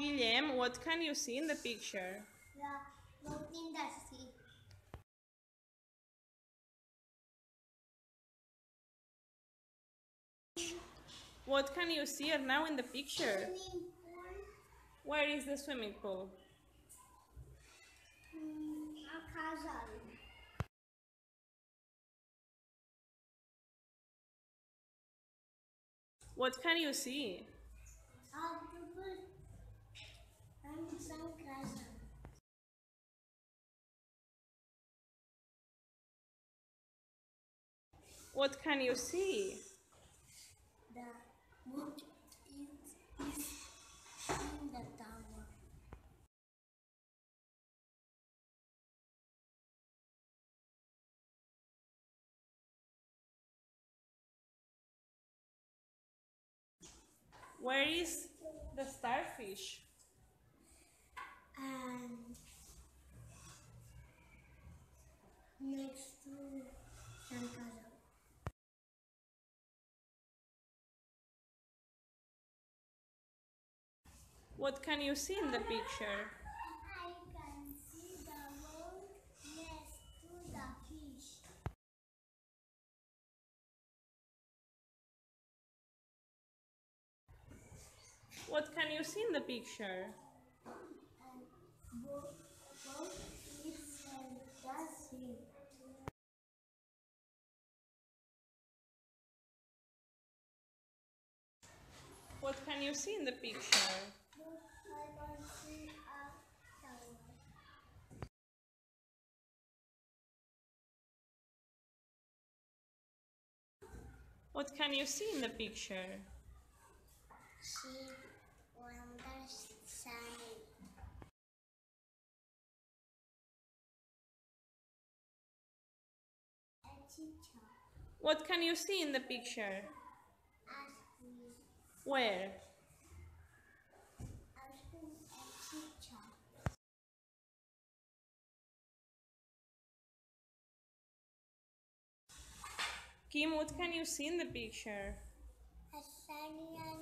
Guillem, what can you see in the picture? The boat in the sea. What can you see now in the picture? Swimming pool. Where is the swimming pool? A castle. What can you see? A people and some castle. What can you see? The boat is in the tower. Where is the starfish? And next to Sandcastle. What can you see in the picture? I can see the boat next to the fish. What can you see in the picture? And boat is in the sea. What can you see in the picture? I can see a tower. What can you see in the picture? She wanders sunny. A teacher. What can you see in the picture? Ask me. Where? Ask me a teacher. Kim, what can you see in the picture? A sunny and